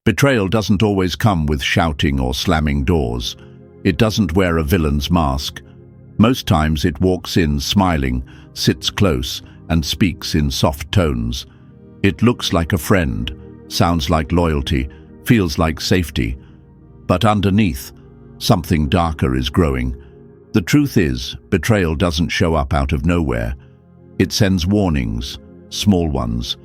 Betrayal doesn't always come with shouting or slamming doors. It doesn't wear a villain's mask. Most times it walks in smiling, sits close, and speaks in soft tones. It looks like a friend, sounds like loyalty, feels like safety. But underneath, something darker is growing. The truth is, betrayal doesn't show up out of nowhere. It sends warnings, small ones,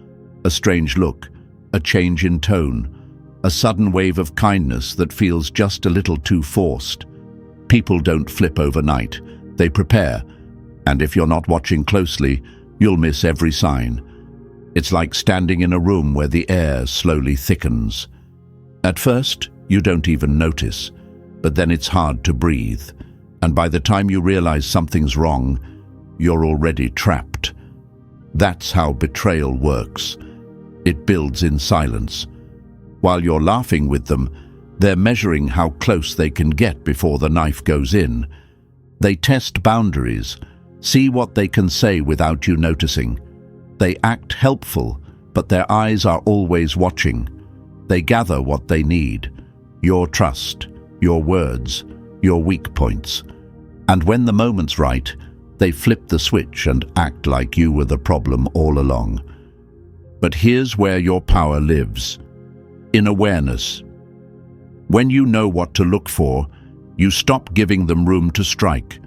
a strange look, a change in tone, a sudden wave of kindness that feels just a little too forced. People don't flip overnight. They prepare, and if you're not watching closely, you'll miss every sign. It's like standing in a room where the air slowly thickens. At first, you don't even notice, but then it's hard to breathe, and by the time you realize something's wrong, you're already trapped. That's how betrayal works. It builds in silence. While you're laughing with them, they're measuring how close they can get before the knife goes in. They test boundaries, see what they can say without you noticing. They act helpful, but their eyes are always watching. They gather what they need, your trust, your words, your weak points. And when the moment's right, they flip the switch and act like you were the problem all along. But here's where your power lives. In awareness. When you know what to look for, you stop giving them room to strike.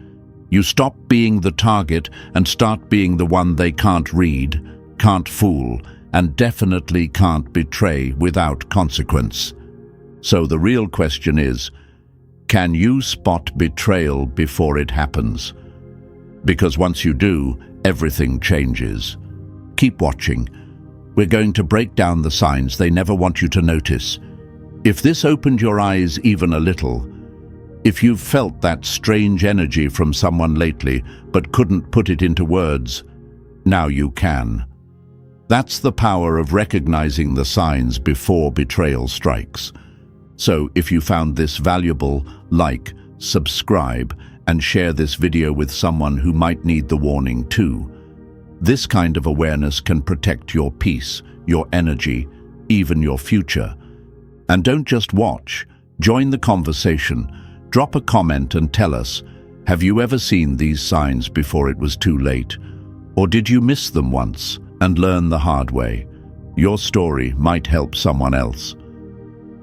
You stop being the target and start being the one they can't read, can't fool, and definitely can't betray without consequence. So the real question is, can you spot betrayal before it happens? Because once you do, everything changes. Keep watching. We're going to break down the signs they never want you to notice. If this opened your eyes even a little, if you've felt that strange energy from someone lately but couldn't put it into words, now you can. That's the power of recognizing the signs before betrayal strikes. So if you found this valuable, like, subscribe, and share this video with someone who might need the warning too. This kind of awareness can protect your peace, your energy, even your future. And don't just watch, join the conversation. Drop a comment and tell us, have you ever seen these signs before it was too late? Or did you miss them once and learn the hard way? Your story might help someone else.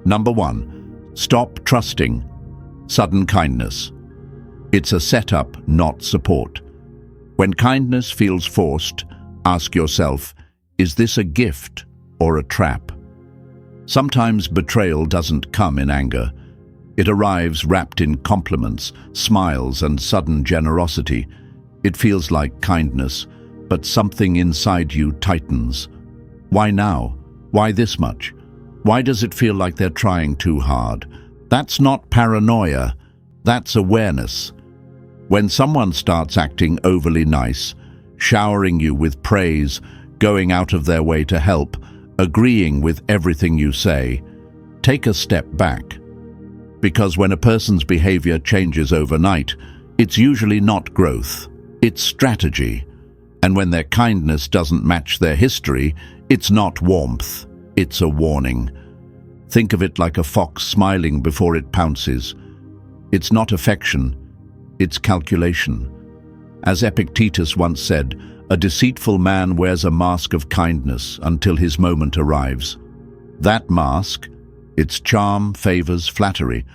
Number 1, stop trusting sudden kindness. It's a setup, not support. When kindness feels forced, ask yourself, is this a gift or a trap? Sometimes betrayal doesn't come in anger. It arrives wrapped in compliments, smiles, and sudden generosity. It feels like kindness, but something inside you tightens. Why now? Why this much? Why does it feel like they're trying too hard? That's not paranoia, that's awareness. When someone starts acting overly nice, showering you with praise, going out of their way to help, agreeing with everything you say, take a step back. Because when a person's behavior changes overnight, it's usually not growth, it's strategy. And when their kindness doesn't match their history, it's not warmth, it's a warning. Think of it like a fox smiling before it pounces. It's not affection, it's calculation. As Epictetus once said, a deceitful man wears a mask of kindness until his moment arrives. That mask, its charm, favors, flattery,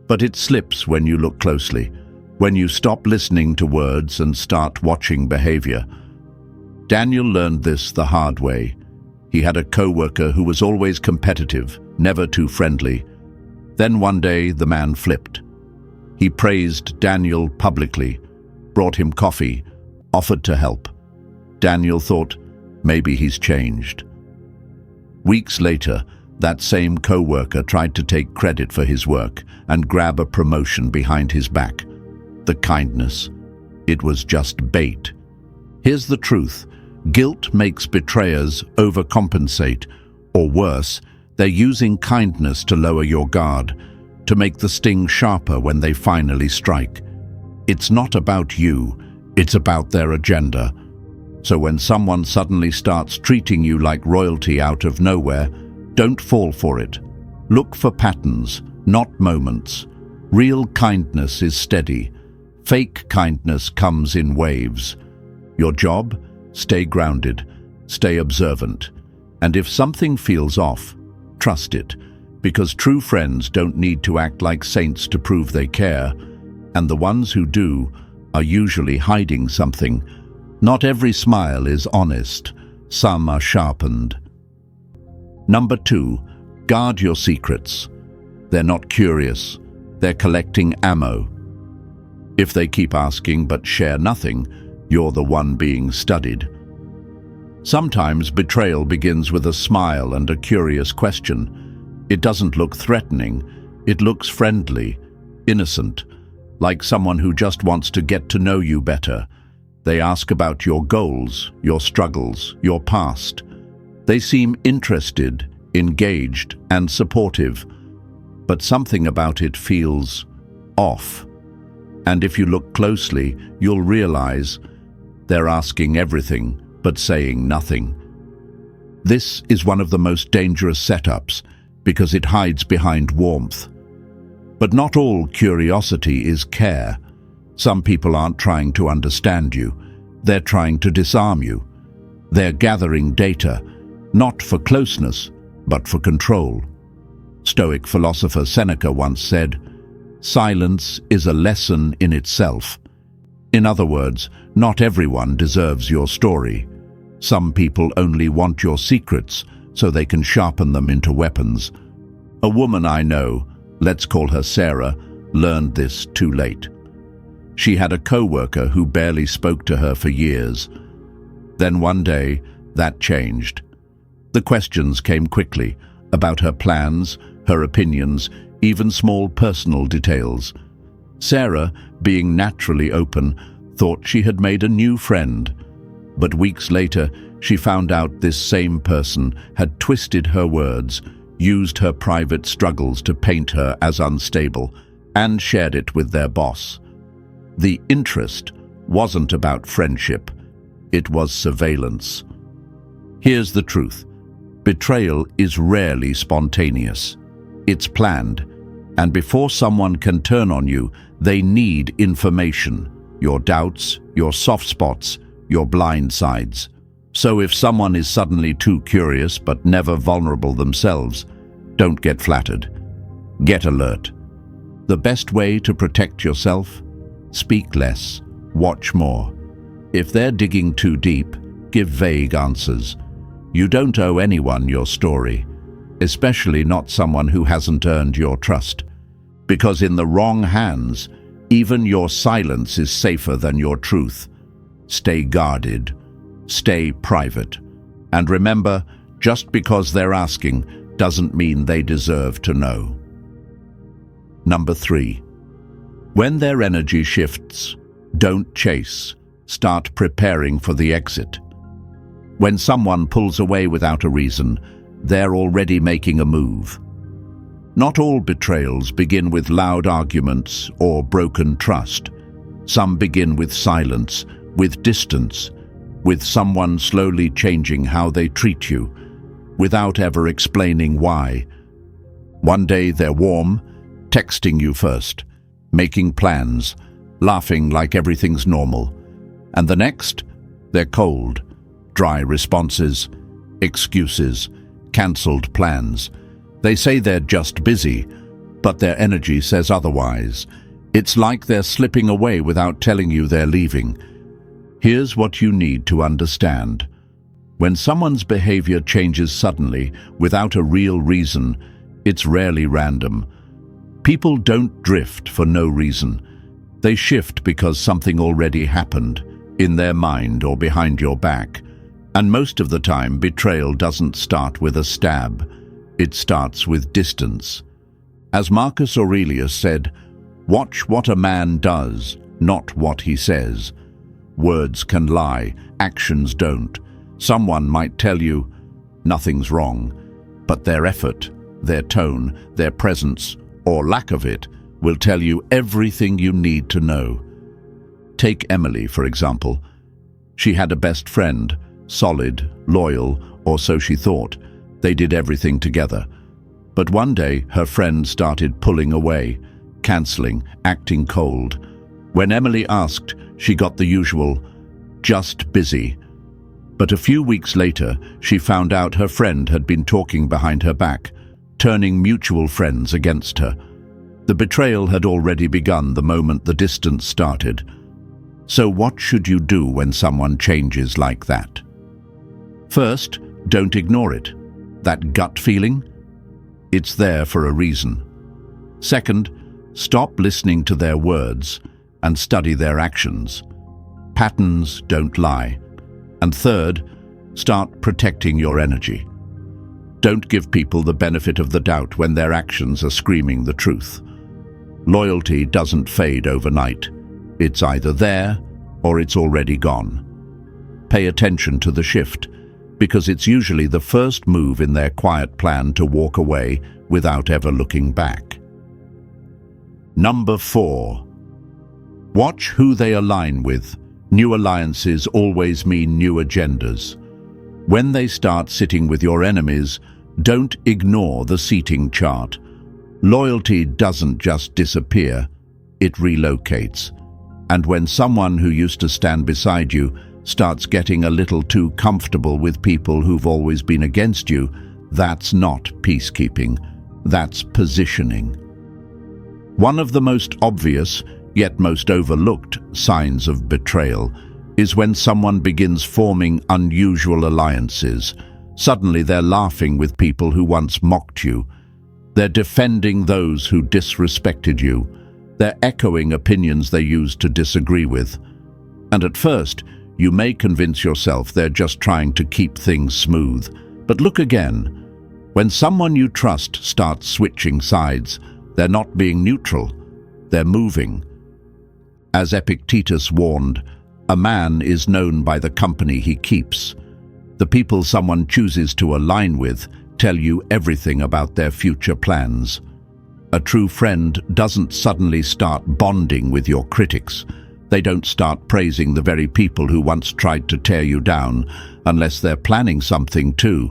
but it slips when you look closely, when you stop listening to words and start watching behavior. Daniel learned this the hard way. He had a co-worker who was always competitive, never too friendly. Then one day the man flipped. He praised Daniel publicly, brought him coffee, offered to help. Daniel thought, maybe he's changed. Weeks later, that same co-worker tried to take credit for his work and grab a promotion behind his back. The kindness, it was just bait. Here's the truth. Guilt makes betrayers overcompensate, or worse, they're using kindness to lower your guard, to make the sting sharper when they finally strike. It's not about you, it's about their agenda. So when someone suddenly starts treating you like royalty out of nowhere, don't fall for it. Look for patterns, not moments. Real kindness is steady. Fake kindness comes in waves. Your job? Stay grounded, stay observant. And if something feels off, trust it, because true friends don't need to act like saints to prove they care, and the ones who do are usually hiding something. Not every smile is honest, some are sharpened. Number 2, guard your secrets. They're not curious, they're collecting ammo. If they keep asking but share nothing, you're the one being studied. Sometimes betrayal begins with a smile and a curious question. It doesn't look threatening, it looks friendly, innocent, like someone who just wants to get to know you better. They ask about your goals, your struggles, your past. They seem interested, engaged, and supportive, but something about it feels off. And if you look closely, you'll realize they're asking everything but saying nothing. This is one of the most dangerous setups because it hides behind warmth. But not all curiosity is care. Some people aren't trying to understand you. They're trying to disarm you. They're gathering data, not for closeness, but for control. Stoic philosopher Seneca once said, "Silence is a lesson in itself." In other words, not everyone deserves your story. Some people only want your secrets so they can sharpen them into weapons. A woman I know, let's call her Sarah, learned this too late. She had a co-worker who barely spoke to her for years. Then one day, that changed. The questions came quickly about her plans, her opinions, even small personal details. Sarah, being naturally open, thought she had made a new friend. But weeks later, she found out this same person had twisted her words, used her private struggles to paint her as unstable, and shared it with their boss. The interest wasn't about friendship, it was surveillance. Here's the truth. Betrayal is rarely spontaneous. It's planned, and before someone can turn on you, they need information, your doubts, your soft spots, your blind sides. So if someone is suddenly too curious but never vulnerable themselves, don't get flattered. Get alert. The best way to protect yourself? Speak less, watch more. If they're digging too deep, give vague answers. You don't owe anyone your story, especially not someone who hasn't earned your trust. Because in the wrong hands, even your silence is safer than your truth. Stay guarded, stay private, and remember, just because they're asking doesn't mean they deserve to know. Number 3. When their energy shifts, don't chase. Start preparing for the exit. When someone pulls away without a reason, they're already making a move. Not all betrayals begin with loud arguments or broken trust. Some begin with silence, with distance, with someone slowly changing how they treat you, without ever explaining why. One day they're warm, texting you first, making plans, laughing like everything's normal. And the next, they're cold, dry responses, excuses, cancelled plans. They say they're just busy, but their energy says otherwise. It's like they're slipping away without telling you they're leaving. Here's what you need to understand. When someone's behavior changes suddenly, without a real reason, it's rarely random. People don't drift for no reason. They shift because something already happened, in their mind or behind your back. And most of the time, betrayal doesn't start with a stab. It starts with distance. As Marcus Aurelius said, "Watch what a man does, not what he says." Words can lie, actions don't. Someone might tell you, nothing's wrong, but their effort, their tone, their presence, or lack of it, will tell you everything you need to know. Take Emily, for example. She had a best friend, solid, loyal, or so she thought. They did everything together. But one day, her friend started pulling away, cancelling, acting cold. When Emily asked, she got the usual, "Just busy." But a few weeks later, she found out her friend had been talking behind her back, turning mutual friends against her. The betrayal had already begun the moment the distance started. So what should you do when someone changes like that? First, don't ignore it. That gut feeling? It's there for a reason. Second, stop listening to their words and study their actions. Patterns don't lie. And third, start protecting your energy. Don't give people the benefit of the doubt when their actions are screaming the truth. Loyalty doesn't fade overnight. It's either there or it's already gone. Pay attention to the shift, because it's usually the first move in their quiet plan to walk away without ever looking back. Number 4. Watch who they align with. New alliances always mean new agendas. When they start sitting with your enemies, don't ignore the seating chart. Loyalty doesn't just disappear, it relocates. And when someone who used to stand beside you starts getting a little too comfortable with people who've always been against you, that's not peacekeeping, that's positioning. One of the most obvious, yet most overlooked, signs of betrayal is when someone begins forming unusual alliances. Suddenly they're laughing with people who once mocked you. They're defending those who disrespected you. They're echoing opinions they used to disagree with. And at first, you may convince yourself they're just trying to keep things smooth. But look again. When someone you trust starts switching sides, they're not being neutral. They're moving. As Epictetus warned, a man is known by the company he keeps. The people someone chooses to align with tell you everything about their future plans. A true friend doesn't suddenly start bonding with your critics. They don't start praising the very people who once tried to tear you down, unless they're planning something too.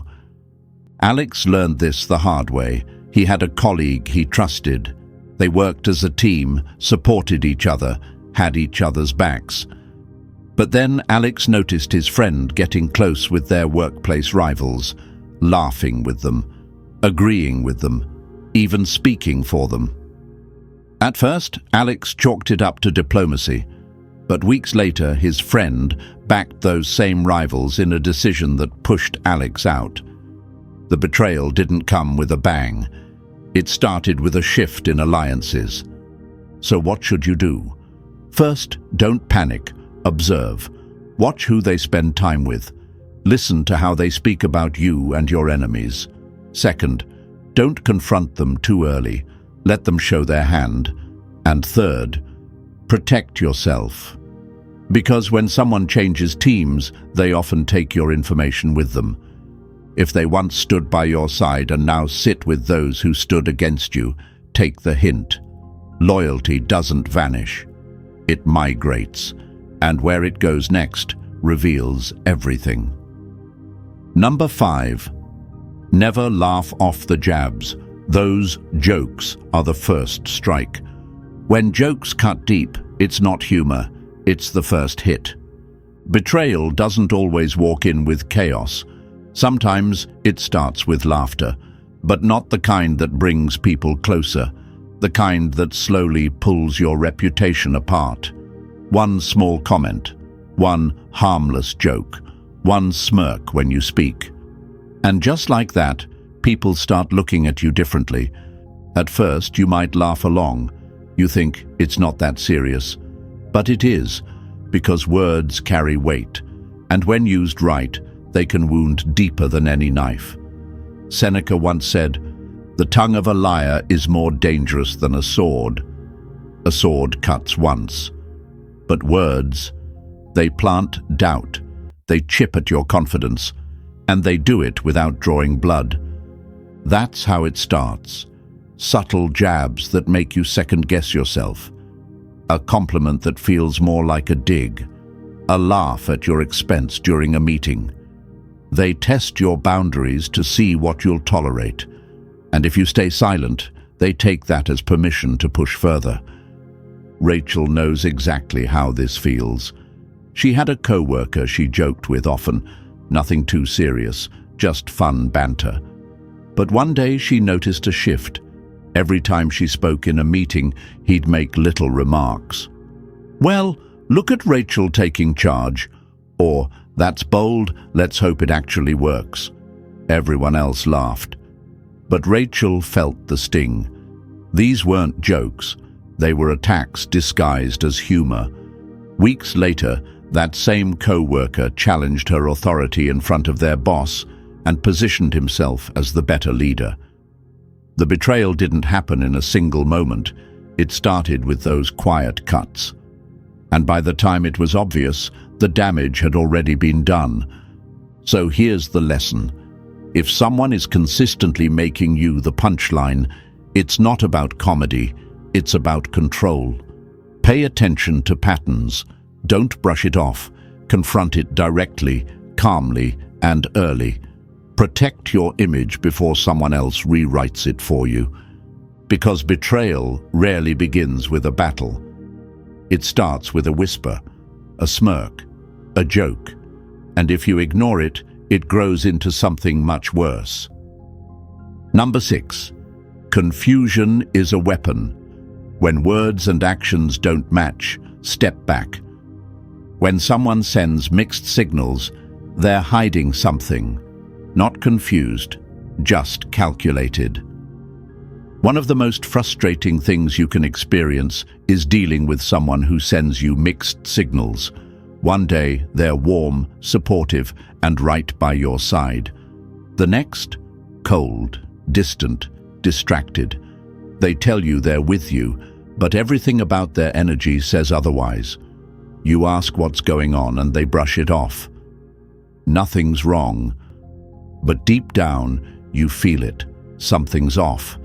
Alex learned this the hard way. He had a colleague he trusted. They worked as a team, supported each other, had each other's backs. But then Alex noticed his friend getting close with their workplace rivals, laughing with them, agreeing with them, even speaking for them. At first, Alex chalked it up to diplomacy, but weeks later his friend backed those same rivals in a decision that pushed Alex out. The betrayal didn't come with a bang. It started with a shift in alliances. So what should you do? First, don't panic. Observe. Watch who they spend time with. Listen to how they speak about you and your enemies. Second, don't confront them too early. Let them show their hand. And third, protect yourself. Because when someone changes teams, they often take your information with them. If they once stood by your side and now sit with those who stood against you, take the hint. Loyalty doesn't vanish. It migrates, and where it goes next reveals everything. Number 5. Never laugh off the jabs. Those jokes are the first strike. When jokes cut deep, it's not humor, it's the first hit. Betrayal doesn't always walk in with chaos. Sometimes it starts with laughter, but not the kind that brings people closer, the kind that slowly pulls your reputation apart. One small comment, one harmless joke, one smirk when you speak. And just like that, people start looking at you differently. At first, you might laugh along. You think it's not that serious. But it is, because words carry weight, and when used right, they can wound deeper than any knife. Seneca once said, "The tongue of a liar is more dangerous than a sword. A sword cuts once. But words, they plant doubt, they chip at your confidence, and they do it without drawing blood. That's how it starts. Subtle jabs that make you second-guess yourself. A compliment that feels more like a dig. A laugh at your expense during a meeting. They test your boundaries to see what you'll tolerate. And if you stay silent, they take that as permission to push further. Rachel knows exactly how this feels. She had a co-worker she joked with often, nothing too serious, just fun banter. But one day she noticed a shift. Every time she spoke in a meeting, he'd make little remarks. "Well, look at Rachel taking charge," or "That's bold, let's hope it actually works." Everyone else laughed. But Rachel felt the sting. These weren't jokes, they were attacks disguised as humor. Weeks later, that same co-worker challenged her authority in front of their boss and positioned himself as the better leader. The betrayal didn't happen in a single moment. It started with those quiet cuts. And by the time it was obvious, the damage had already been done. So here's the lesson. If someone is consistently making you the punchline, it's not about comedy, it's about control. Pay attention to patterns. Don't brush it off. Confront it directly, calmly, and early. Protect your image before someone else rewrites it for you. Because betrayal rarely begins with a battle. It starts with a whisper, a smirk, a joke. And if you ignore it, it grows into something much worse. Number 6. Confusion is a weapon. When words and actions don't match, step back. When someone sends mixed signals, they're hiding something. Not confused, just calculated. One of the most frustrating things you can experience is dealing with someone who sends you mixed signals. One day, they're warm, supportive, and right by your side. The next, cold, distant, distracted. They tell you they're with you, but everything about their energy says otherwise. You ask what's going on and they brush it off. Nothing's wrong, but deep down, you feel it. Something's off.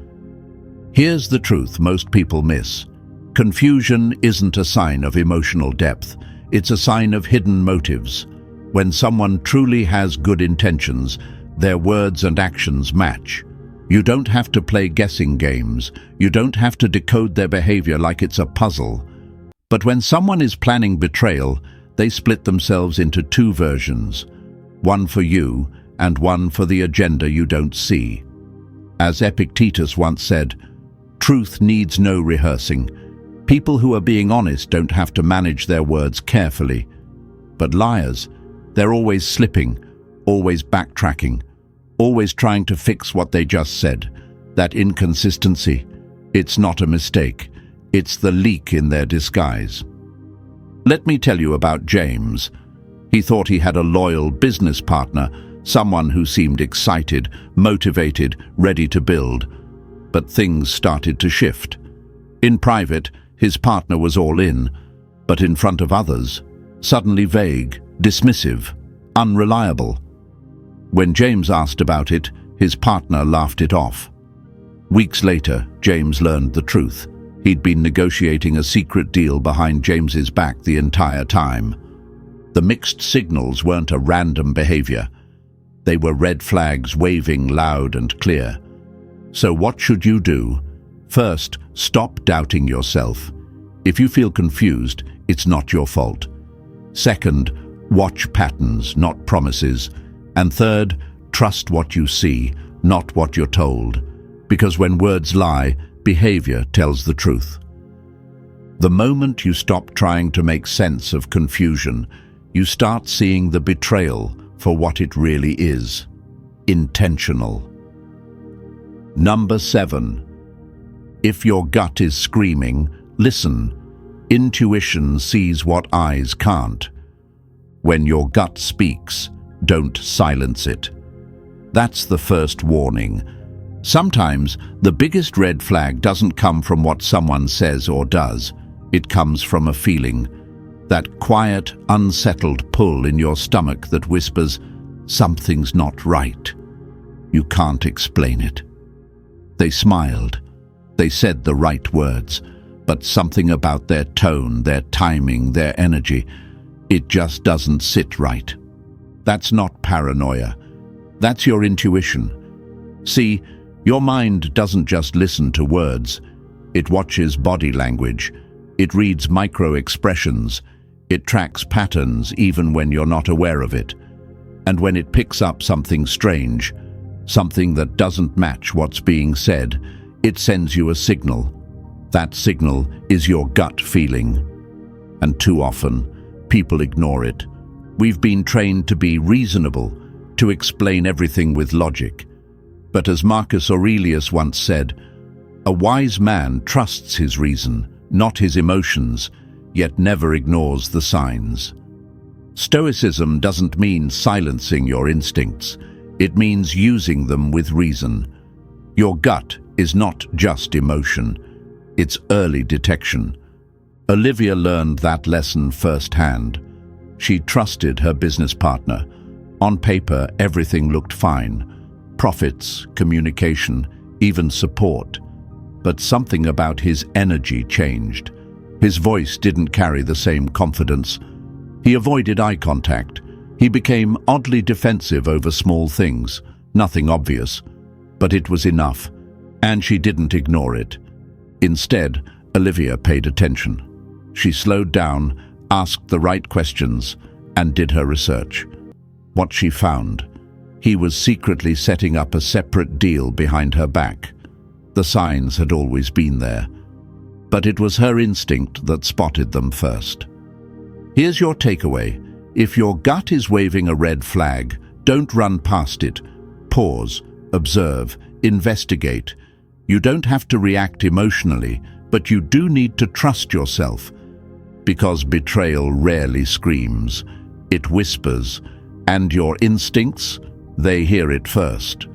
Here's the truth most people miss. Confusion isn't a sign of emotional depth. It's a sign of hidden motives. When someone truly has good intentions, their words and actions match. You don't have to play guessing games. You don't have to decode their behavior like it's a puzzle. But when someone is planning betrayal, they split themselves into two versions. One for you, and one for the agenda you don't see. As Epictetus once said, truth needs no rehearsing. People who are being honest don't have to manage their words carefully. But liars, they're always slipping, always backtracking, always trying to fix what they just said. That inconsistency, it's not a mistake. It's the leak in their disguise. Let me tell you about James. He thought he had a loyal business partner, someone who seemed excited, motivated, ready to build. But things started to shift. In private, his partner was all in, but in front of others, suddenly vague, dismissive, unreliable. When James asked about it, his partner laughed it off. Weeks later, James learned the truth. He'd been negotiating a secret deal behind James's back the entire time. The mixed signals weren't a random behavior. They were red flags waving loud and clear. So what should you do? First, stop doubting yourself. If you feel confused, it's not your fault. Second, watch patterns, not promises. And third, trust what you see, not what you're told. Because when words lie, behavior tells the truth. The moment you stop trying to make sense of confusion, you start seeing the betrayal for what it really is. Intentional. Number 7. If your gut is screaming, listen. Intuition sees what eyes can't. When your gut speaks, don't silence it. That's the first warning. Sometimes the biggest red flag doesn't come from what someone says or does. It comes from a feeling. That quiet, unsettled pull in your stomach that whispers, something's not right. You can't explain it. They smiled. They said the right words, but something about their tone, their timing, their energy, it just doesn't sit right. That's not paranoia. That's your intuition. See, Your mind doesn't just listen to words. It watches body language. It reads micro-expressions. It tracks patterns even when you're not aware of it. And when it picks up something strange, something that doesn't match what's being said, it sends you a signal. That signal is your gut feeling. And too often, people ignore it. We've been trained to be reasonable, to explain everything with logic. But as Marcus Aurelius once said, a wise man trusts his reason, not his emotions, yet never ignores the signs. Stoicism doesn't mean silencing your instincts. It means using them with reason. Your gut is not just emotion. It's early detection. Olivia learned that lesson firsthand. She trusted her business partner. On paper, everything looked fine. Profits, communication, even support. But something about his energy changed. His voice didn't carry the same confidence. He avoided eye contact. He became oddly defensive over small things. Nothing obvious. But it was enough. And she didn't ignore it. Instead, Olivia paid attention. She slowed down, asked the right questions, and did her research. What she found: he was secretly setting up a separate deal behind her back. The signs had always been there, but it was her instinct that spotted them first. Here's your takeaway. If your gut is waving a red flag, don't run past it. Pause, observe, investigate. You don't have to react emotionally, but you do need to trust yourself. Because betrayal rarely screams. It whispers, and your instincts, they hear it first.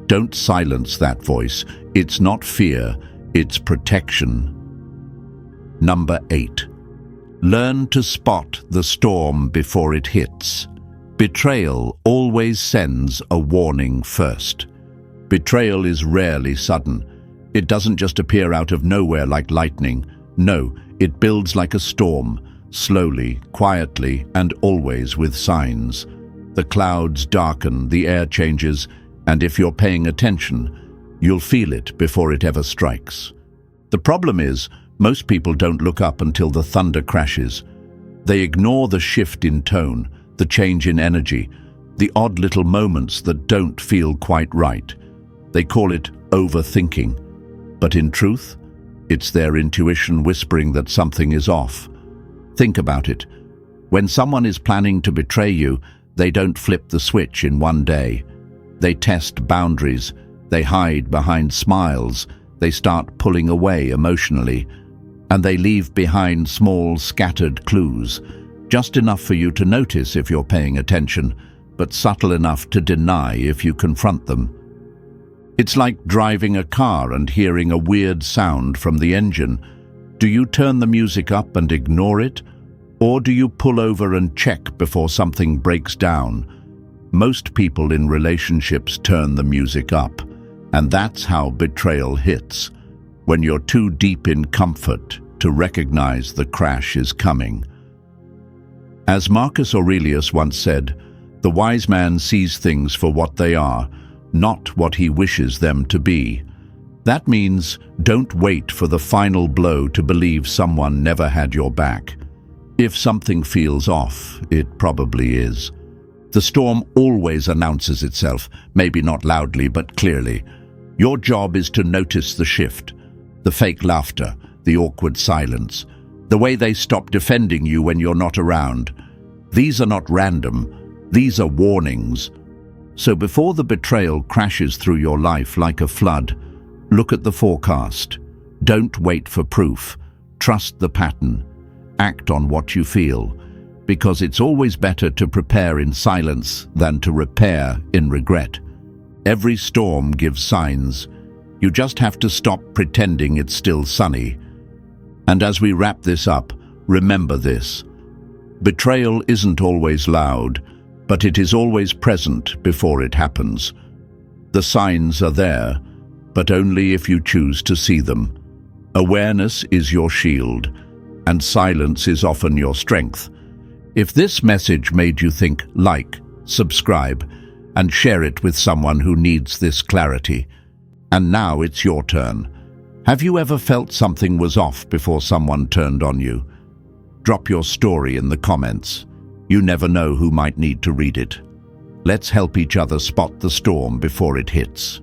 Don't silence that voice. It's not fear, it's protection. Number 8. Learn to spot the storm before it hits. Betrayal always sends a warning first. Betrayal is rarely sudden. It doesn't just appear out of nowhere like lightning. No, it builds like a storm, slowly, quietly, and always with signs. The clouds darken, the air changes, and if you're paying attention, you'll feel it before it ever strikes. The problem is, most people don't look up until the thunder crashes. They ignore the shift in tone, the change in energy, the odd little moments that don't feel quite right. They call it overthinking. But in truth, it's their intuition whispering that something is off. Think about it. When someone is planning to betray you, they don't flip the switch in one day. They test boundaries. They hide behind smiles. They start pulling away emotionally. And they leave behind small, scattered clues, just enough for you to notice if you're paying attention, but subtle enough to deny if you confront them. It's like driving a car and hearing a weird sound from the engine. Do you turn the music up and ignore it? Or do you pull over and check before something breaks down? Most people in relationships turn the music up, and that's how betrayal hits. When you're too deep in comfort to recognize the crash is coming. As Marcus Aurelius once said, the wise man sees things for what they are, not what he wishes them to be. That means don't wait for the final blow to believe someone never had your back. If something feels off, it probably is. The storm always announces itself, maybe not loudly but clearly. Your job is to notice the shift. The fake laughter, the awkward silence, the way they stop defending you when you're not around. These are not random, these are warnings. So before the betrayal crashes through your life like a flood, look at the forecast. Don't wait for proof. Trust the pattern. Act on what you feel, because it's always better to prepare in silence than to repair in regret. Every storm gives signs. You just have to stop pretending it's still sunny. And as we wrap this up, remember this. Betrayal isn't always loud, but it is always present before it happens. The signs are there, but only if you choose to see them. Awareness is your shield, and silence is often your strength. If this message made you think, like, subscribe, and share it with someone who needs this clarity. And now it's your turn. Have you ever felt something was off before someone turned on you? Drop your story in the comments. You never know who might need to read it. Let's help each other spot the storm before it hits.